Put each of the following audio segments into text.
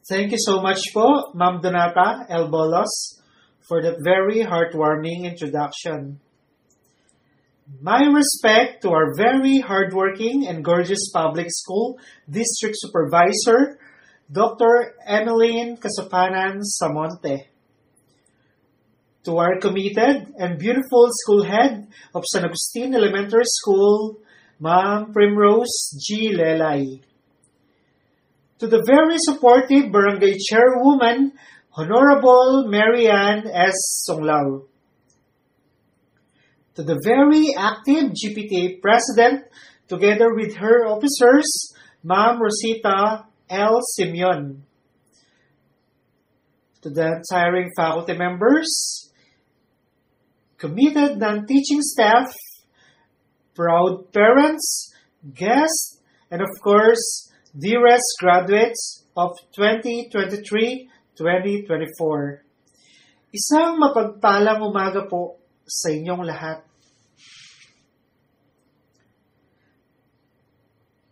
Thank you so much po, Ma'am Donata L. Bolos, for that very heartwarming introduction. My respect to our very hardworking and gorgeous public school district supervisor, Dr. Emeline Casapanan Samonte. To our committed and beautiful school head of San Agustin Elementary School, Ma'am Primrose G. Lelay. To the very supportive Barangay Chairwoman, Honorable Marianne S. Songlao. To the very active GPTA President, together with her officers, Ma'am Rosita L. Simeon. To the tiring faculty members, committed non-teaching staff, proud parents, guests, and of course, dearest graduates of 2023-2024. Isang mapagpalang umaga po sa inyong lahat.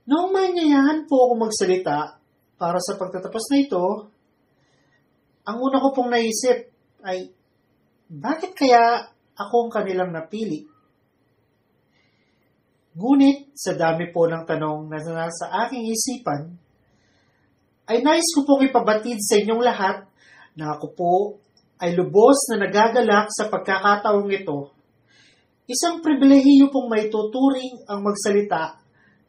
Noong manyayahan po ako magsalita para sa pagtatapos na ito, ang una ko pong naisip ay, bakit kaya akong kanilang napili? Ngunit sa dami po ng tanong na nasa aking isipan, ay nais ko pong ipabatid sa inyong lahat na ako po ay lubos na nagagalak sa pagkakataong ito. Isang pribilehiyo pong may tuturing ang magsalita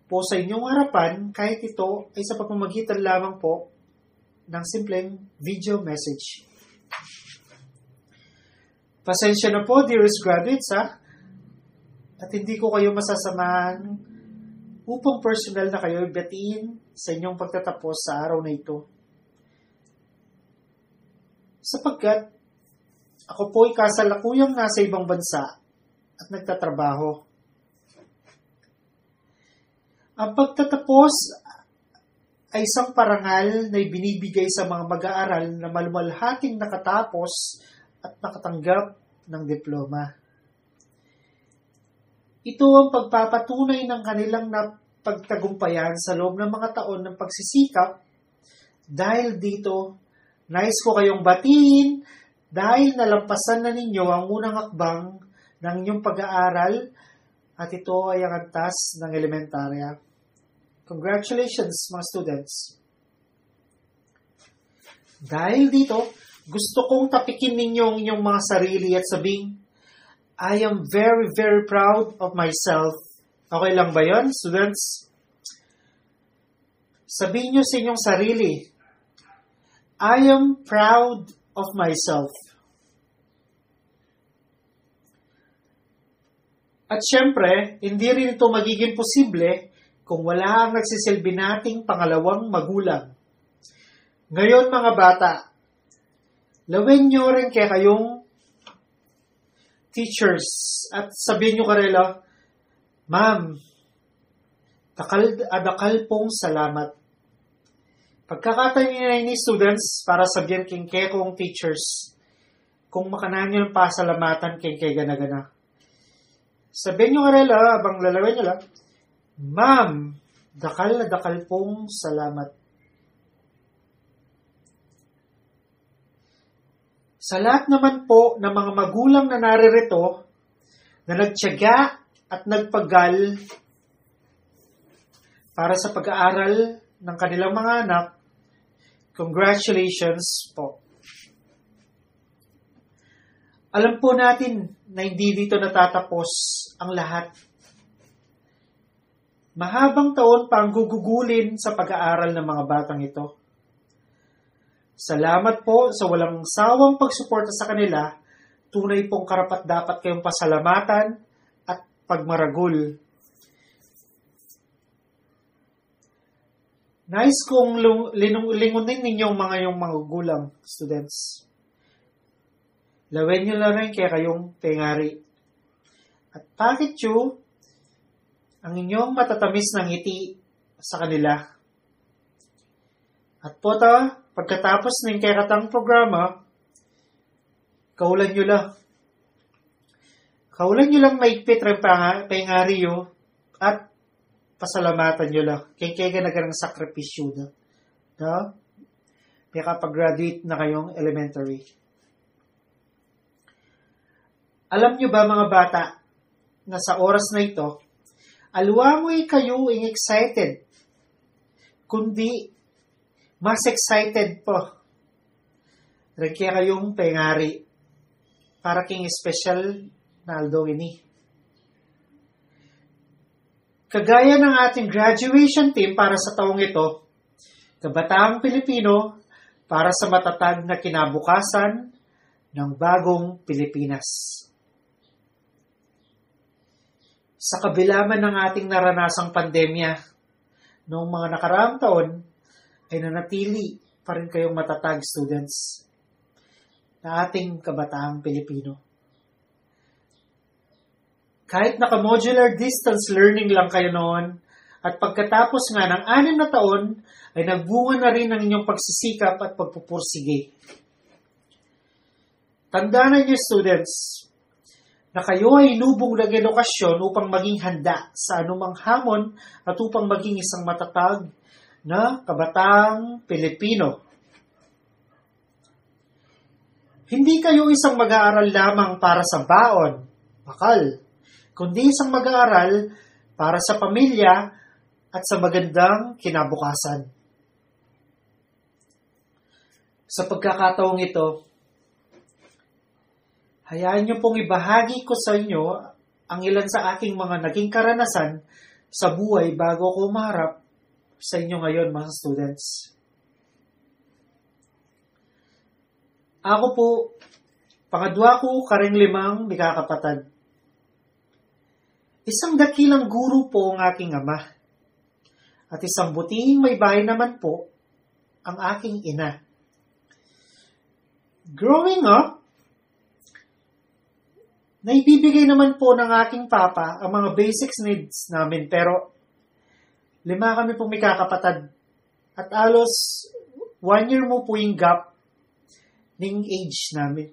po sa inyong harapan kahit ito ay sa pamamagitan lamang po ng simpleng video message. Pasensya na po, dearest graduates, at hindi ko kayo masasamahan upang personal na kayo batiin sa inyong pagtatapos sa araw na ito. Sapagkat ako po ay kasalukuyang nasa ibang bansa at nagtatrabaho. Ang pagtatapos ay isang parangal na ibinibigay sa mga mag-aaral na malumalhating nakatapos at nakatanggap ng diploma. Ito ang pagpapatunay ng kanilang napagtagumpayan sa loob ng mga taon ng pagsisikap. Dahil dito, nais ko kayong batiin dahil nalampasan na ninyo ang unang hakbang ng inyong pag-aaral at ito ay ang antas ng elementarya. Congratulations, mga students! Dahil dito, gusto kong tapikin ninyo ang inyong mga sarili at sabing, I am very, very proud of myself. Okay lang ba yun, students? Sabihin nyo sa inyong sarili, I am proud of myself. At syempre, hindi rin ito magiging posible kung wala ang nagsisilbi nating pangalawang magulang. Ngayon mga bata, lawin nyo rin kaya kayong teachers at sabihin nyo karela, Ma'am, dakal pong salamat. Pagkakataon nyo ni students para sabihin kay kong teachers, kung makanan nyo ng pasalamatan kay gana-gana. Sabihin nyo karela, abang lalawin nyo lang, Ma'am, dakal pong salamat. Sa lahat naman po ng mga magulang na naririto na nagtiyaga at nagpagal para sa pag-aaral ng kanilang mga anak, congratulations po. Alam po natin na hindi dito natatapos ang lahat. Mahabang taon pa ang gugugulin sa pag-aaral ng mga batang ito. Salamat po sa walang sawang pagsuporta sa kanila. Tunay pong karapat-dapat kayong pasalamatan at pagmaragul. Nais kong lingunin ninyong yung mga gulang, students. Lawin nyo lang rin kaya kayong pengari. At bakit nyo ang inyong matatamis ng ngiti sa kanila. At po pagkatapos ng kakatang programa, kaulan nyo lang. Kaulan nyo lang maigpit rin pengariyo at pasalamatan nyo lang. Kaya ganang sakripisyo na. No? may kapag-graduate na kayong elementary. Alam nyo ba mga bata, na sa oras na ito, aluwamoy kayo excited, kundi mas excited po. Kaya kayong pengari para king special na aldo ini. Kagaya ng ating graduation team para sa taong ito, Kabataang Pilipino para sa matatag na kinabukasan ng bagong Pilipinas. Sa kabila man ng ating naranasang pandemya, noong mga nakaraang taon, ay nanatili pa rin kayong matatag students na ating kabataang Pilipino. Kahit naka-modular distance learning lang kayo noon, at pagkatapos nga ng 6 na taon, ay nagbunga na rin ang inyong pagsisikap at pagpupursige. Tandaan niyo students, na kayo ay inubong ng edukasyon upang maging handa sa anumang hamon at upang maging isang matatag na kabataang Pilipino. Hindi kayo isang mag-aaral lamang para sa baon, bakal, kundi isang mag-aaral para sa pamilya at sa magandang kinabukasan. Sa pagkakataong ito, hayaan niyo pong ibahagi ko sa inyo ang ilan sa aking mga naging karanasan sa buhay bago ko umarap sa inyo ngayon mga students. Ako po, pangadwa ko karing 5 mikakapatid. Isang dakilang guro po ang aking ama. At isang butihing may bahay naman po ang aking ina. Growing up, naibibigay naman po ng aking papa ang mga basic needs namin, pero 5 kami pong may kakapatid. At alos 1 year mo po yung gap ng age namin.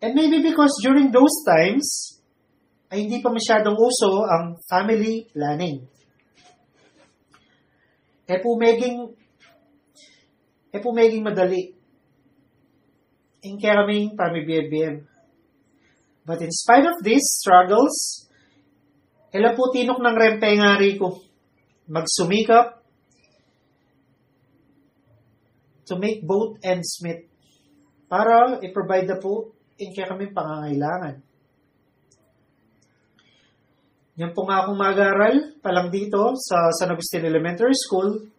And maybe because during those times, ay hindi pa masyadong uso ang family planning. Maging madali. Kaya kaming pamibiyem. But in spite of these struggles, ilan po tinok ng rempengari ko magsumikap to make both ends meet para i-provide na po kaya kaming pangangailangan. Yan po nga akong mag-aaral palang dito sa San Agustin Elementary School.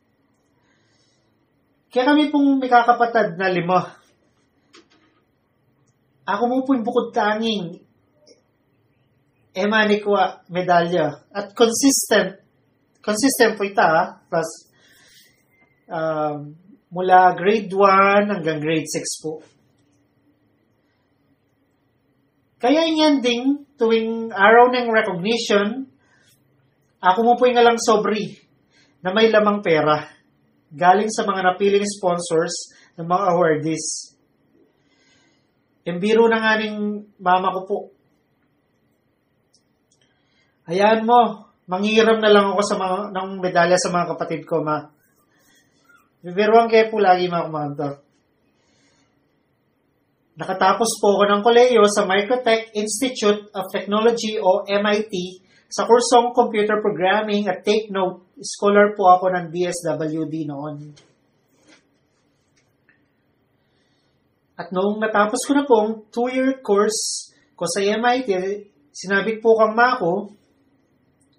Kaya kami pong may kakapatid na 5. Ako mo po yung bukod tanging emanikwa medalya. At consistent po ita, plus mula grade 1 hanggang grade 6 po. Kaya yan ding tuwing araw ng recognition, ako mo po yung alang sobri na may lamang pera galing sa mga napiling sponsors ng mga awardees. Yung biro na nga ng mama ko po. Hayaan mo, manghiram na lang ako sa ng medalya sa mga kapatid ko, ma. Bibiruan kayo po lagi mga kumanto. Nakatapos po ako ng koleyo sa Microtech Institute of Technology o MIT sa kursong Computer Programming at take note, scholar po ako ng DSWD noon. At noong natapos ko na pong 2-year course ko sa MIT, sinabi po kang ma ko,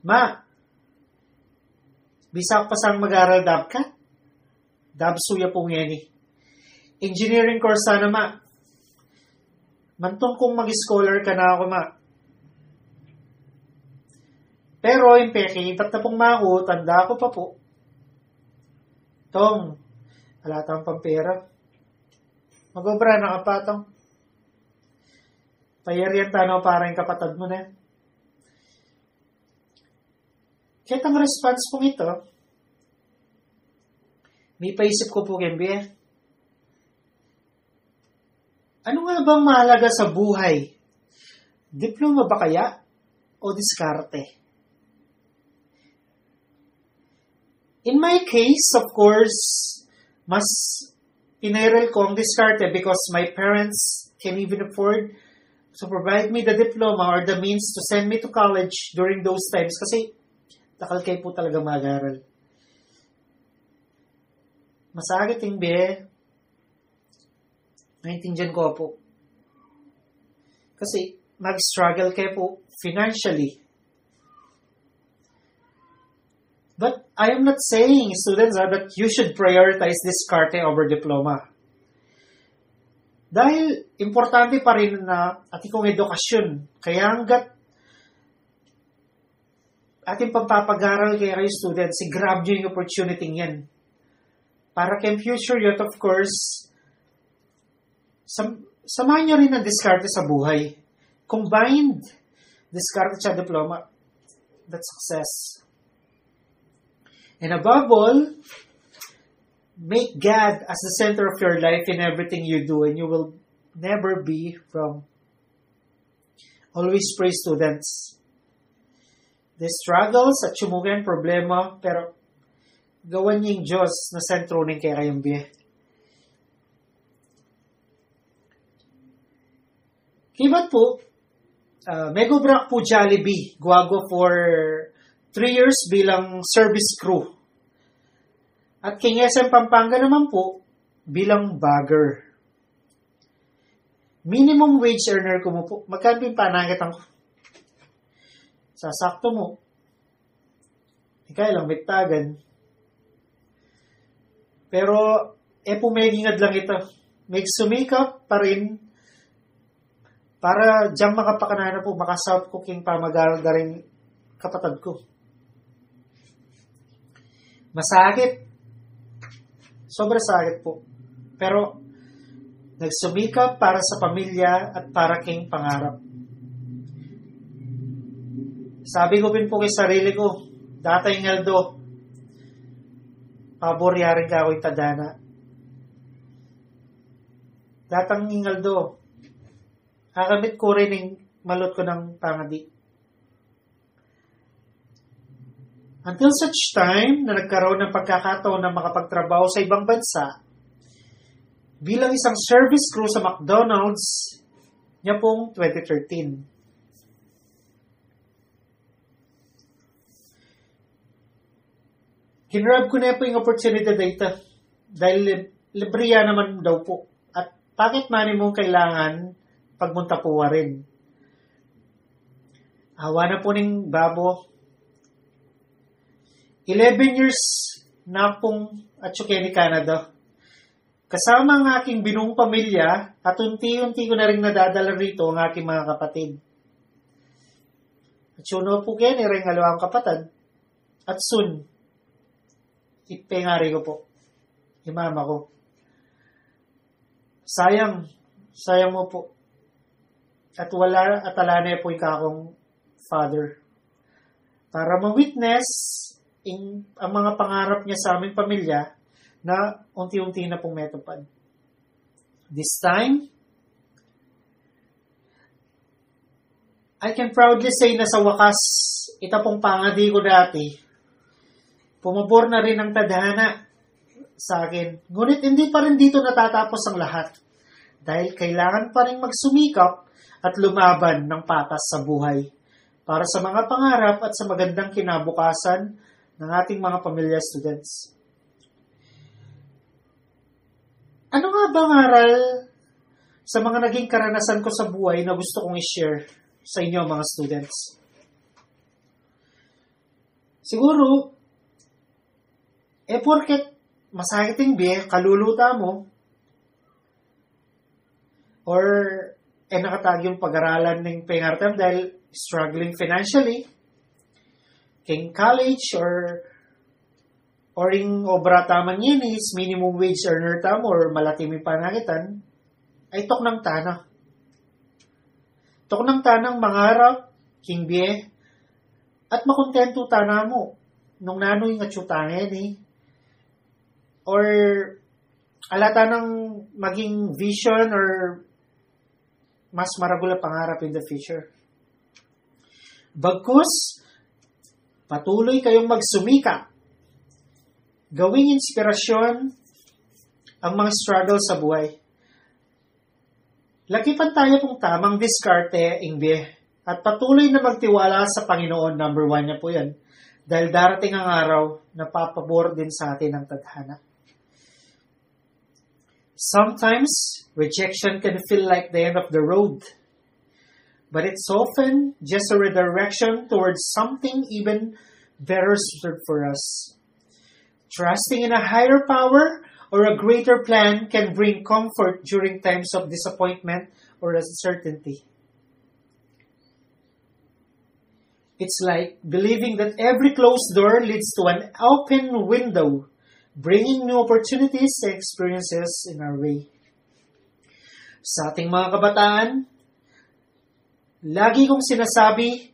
Ma, bisa ko pa sang mag-aral dab ka? Dab suya pong yan eh. Engineering course sana ma. Mantong kung mag-scholar ka na ako, ma. Pero, yung pekitat na pong mako, tanda ko pa po. Tong, alatang pampera. Magobra na kapatong. Payarian tanaw para yung kapatid mo na. Kahit ang response pong ito, may paisip ko po, Kembe. Ano nga bang mahalaga sa buhay? Diploma ba kaya? O diskarte? In my case, of course, mas pinairal ko ang diskarte because my parents can even afford to provide me the diploma or the means to send me to college during those times kasi takal kayo po talaga mag-aral. Masakit yung be. Naintindihan ko po. Kasi mag-struggle kayo po financially. But I am not saying, students, that you should prioritize diskarte over diploma. Dahil importante pa rin na ating kong edukasyon. Kaya hanggat ating pampapag-aral kayo students, i-grab nyo yung opportunity yan. Para kay future youth, of course, samahan nyo rin ang diskarte sa buhay. Combined diskarte sa diploma. That's success. And above all, make God as the center of your life in everything you do and you will never be wrong. Always pray, students. The struggles at sumugan problema, pero gawan niyo yung Diyos na sentro ng kaya kayong biye. Kibat po, Megobrak po Jollibee, guwago for 3 years bilang service crew. At King SM Pampanga naman po bilang bagger. Minimum wage earner ko mo po. Magkano yung panangitan ko? Sasakto mo. Ikaw lang bigtagan. Pero, pumegingad lang ito. May sumikap pa rin para diyang makapakanana po, makasouth cooking pa mag-aaral rin kapatid ko. Masakit. Sobrang sakit po. Pero, nagsumikap para sa pamilya at para king pangarap. Sabi ko din po kay sarili ko, Datay Ngaldo, paboryarin ka ako yung tadana. Datang Ngaldo, kakamit ko rin yung malot ko ng pangadi. Until such time na nagkaroon ng pagkakataon na makapagtrabaho sa ibang bansa, bilang isang service crew sa McDonald's, niya pong 2013. Kinrab ko na po yung opportunity data dahil libriya naman daw po. At bakit mani mong kailangan pagmunta po rin? Awa na po ng babo. 11 years na pong atsuke ni Canada. Kasama ang aking binuong pamilya at unti-unti ko na rin nadadala rito ang aking mga kapatid. At yun po kayo ni rin alawang kapatid. At soon, ipengari ko po. Imama ko. Sayang mo po. At alana po ikakong father. Para ma-witness ang mga pangarap niya sa aming pamilya na unti-unti na pong metupad. This time, I can proudly say na sa wakas, ita pong pangadi ko dati, pumabor na rin ang tadhana sa akin. Ngunit hindi pa rin dito natatapos ang lahat. Dahil kailangan pa rin magsumikap at lumaban ng patas sa buhay para sa mga pangarap at sa magandang kinabukasan ng ating mga pamilya students. Ano nga bang aral sa mga naging karanasan ko sa buhay na gusto kong i-share sa inyo mga students? Siguro, porket masakiting biye, kaluluta mo, or nakatag yung pag-aralan ng pengartam dahil struggling financially, king college or yung obra taman yan is minimum wage earner tam or malaki may panagitan, ay tok ng tanah. Tok ng tanang mangarap, king biye, at makontento tana mo nung nano yung atsyutangan or alata ng maging vision or mas maragula pangarap in the future. Bagkus, patuloy kayong magsumika Gawing inspirasyon ang mga struggle sa buhay. Lakipan tayo kung tamang diskarte, ingbe, at patuloy na magtiwala sa Panginoon. Number 1 niya po yan. Dahil darating ang araw na papabor din sa atin ang tadhana. Sometimes, rejection can feel like the end of the road. But it's often just a redirection towards something even better suited for us. Trusting in a higher power or a greater plan can bring comfort during times of disappointment or uncertainty. It's like believing that every closed door leads to an open window, bringing new opportunities and experiences in our way. Sa ating mga kabataan, lagi kong sinasabi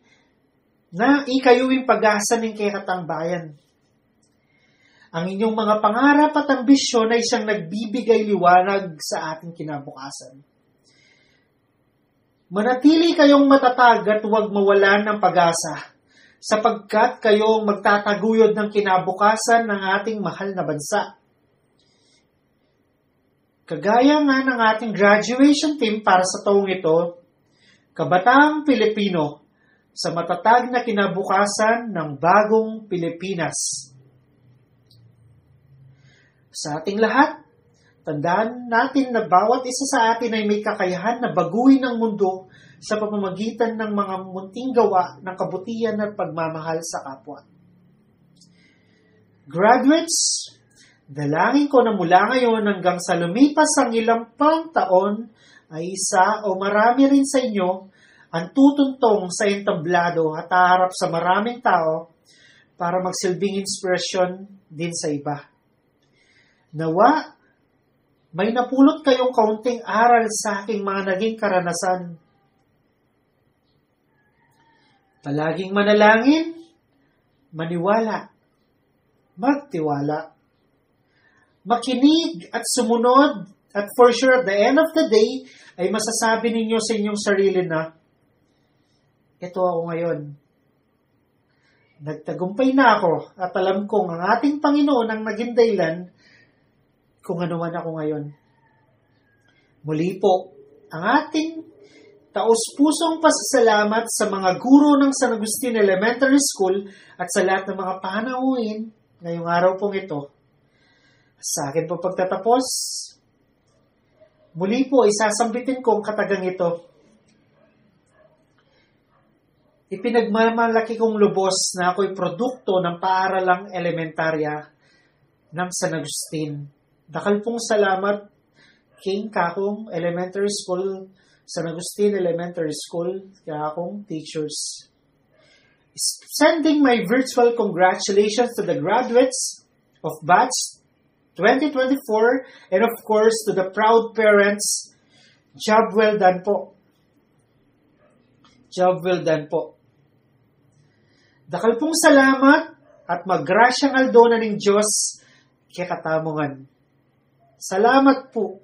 na ikayuwing pag-asa ng kayakatang bayan. Ang inyong mga pangarap at ambisyon ay siyang nagbibigay liwanag sa ating kinabukasan. Manatili kayong matatag at huwag mawalan ng pag-asa, sapagkat kayong magtataguyod ng kinabukasan ng ating mahal na bansa. Kagaya nga ng ating graduation team para sa taong ito, Kabataang Pilipino sa matatag na kinabukasan ng bagong Pilipinas. Sa ating lahat, tandaan natin na bawat isa sa atin ay may kakayahan na baguhin ang mundo sa pamamagitan ng mga munting gawa ng kabutihan at pagmamahal sa kapwa. Graduates, dalangin ko na mula ngayon hanggang sa lumipas ang ilang pang taon ay isa o marami rin sa inyo ang tutuntong sa entablado at haharap sa maraming tao para magsilbing inspirasyon din sa iba. Nawa, may napulot kayong kaunting aral sa aking mga naging karanasan. Palaging manalangin, maniwala, magtiwala, makinig at sumunod, at for sure at the end of the day, ay masasabi ninyo sa inyong sarili na, ito ako ngayon. Nagtagumpay na ako at alam kong ang ating Panginoon ang naging dahilan kung ano man ako ngayon. Muli po, ang ating taos-pusong pasasalamat sa mga guro ng San Agustin Elementary School at sa lahat ng mga panauhin ngayong araw pong ito. Sa akin po pagtatapos, muli po isasambitin ko ang katagang ito. Ipinagmamalaki kong lubos na ako'y produkto ng paaralang elementarya ng San Agustin. Dakal pong salamat, King Kakong Elementary School, San Agustin Elementary School, Kakong teachers. Sending my virtual congratulations to the graduates of Batch 2024 and of course to the proud parents. Job well done po. Job well done po. Dakal pong salamat at maggrasyang aldona ng Diyos kay katamungan. Salamat po